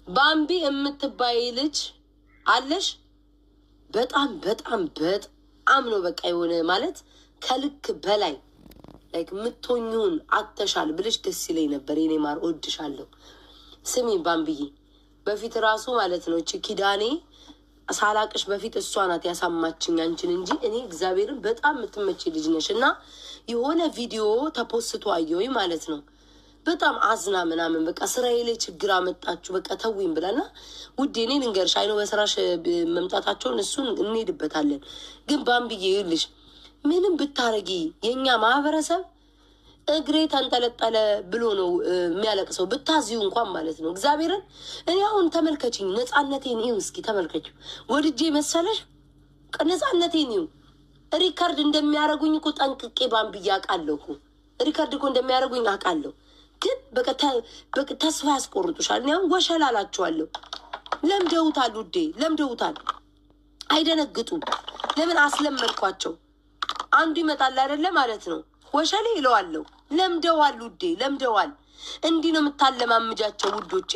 ባምቢ የምትባይ ልጅ አለሽ። በጣም በጣም በጣም ነው በቃ የሆነ ማለት ከልክ በላይ ላይክ ምትሆኙን አተሻል ብለሽ ደስ ይለኝ ነበር። የኔ ማር እወድሻለሁ። ስሚ ባምቢዬ፣ በፊት ራሱ ማለት ነው እቺ ኪዳኔ ሳላቅሽ በፊት እሷ ናት ያሳማችኝ አንቺን እንጂ እኔ እግዚአብሔርን በጣም የምትመጪ ልጅ ነሽ። እና የሆነ ቪዲዮ ተፖስቶ አየሁኝ ማለት ነው። በጣም አዝና ምናምን በቃ ስራዬ ላይ ችግር አመጣችሁ በቃ ተዊም ብላና፣ ውዴ እኔ ልንገርሽ አይኖ በስራሽ መምጣታቸውን እሱን እንሄድበታለን። ግን ባምቢዬ ይልሽ ምንም ብታረጊ የኛ ማህበረሰብ እግሬ ተንጠለጠለ ብሎ ነው የሚያለቅሰው፣ ብታዚው እንኳን ማለት ነው። እግዚአብሔርን እኔ አሁን ተመልከችኝ፣ ነፃነቴን ይው እስኪ ተመልከች። ወድጄ መሰለሽ ነፃነቴን ይው። ሪከርድ እንደሚያደርጉኝ እኮ ጠንቅቄ ባምቢዬ አውቃለሁ እኮ ሪከርድ እኮ እንደሚያደርጉኝ አውቃለሁ። ግን በቃ ተስፋ ያስቆርጡሻል። እኔ አሁን ወሸላ አላቸዋለሁ። ለምደውታል ውዴ፣ ለምደውታል። አይደነግጡም። ለምን አስለመድኳቸው። አንዱ ይመጣል አይደለ ማለት ነው ወሸሌ ይለዋለሁ። ለምደዋል ውዴ፣ ለምደዋል። እንዲህ ነው የምታለማምጃቸው ውዶቼ።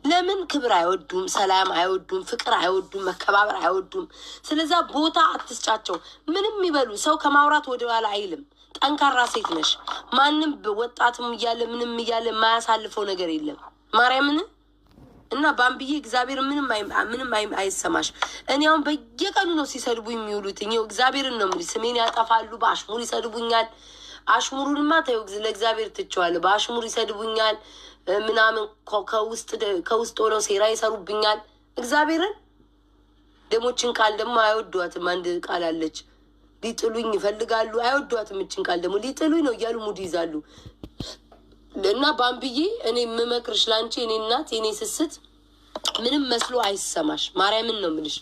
ለምን ክብር አይወዱም፣ ሰላም አይወዱም፣ ፍቅር አይወዱም፣ መከባበር አይወዱም። ስለዛ ቦታ አትስጫቸው። ምንም ይበሉ ሰው ከማውራት ወደኋላ አይልም። ጠንካራ ሴት ነሽ። ማንም ወጣትም እያለ ምንም እያለ የማያሳልፈው ነገር የለም። ማርያምን እና ባምቢዬ እግዚአብሔር ምንም አይሰማሽ። እኔ አሁን በየቀኑ ነው ሲሰድቡ የሚውሉት። እኔው እግዚአብሔርን ነው የምልሽ። ስሜን ያጠፋሉ፣ በአሽሙር ይሰድቡኛል። አሽሙሩንማ ተይው ለእግዚአብሔር ትቼዋለሁ። በአሽሙር ይሰድቡኛል ምናምን፣ ከውስጥ ሆነው ሴራ ይሰሩብኛል። እግዚአብሔርን ደሞችን ቃል ደግሞ አይወዷትም። አንድ ቃል አለች፣ ሊጥሉኝ ይፈልጋሉ፣ አይወዷትም። እችን ቃል ደግሞ ሊጥሉኝ ነው እያሉ ሙድ ይዛሉ። እና ባምቢዬ እኔ የምመክርሽ ላንቺ፣ እኔ እናት፣ እኔ ስስት ምንም መስሎ አይሰማሽ። ማርያምን ነው የምልሽ።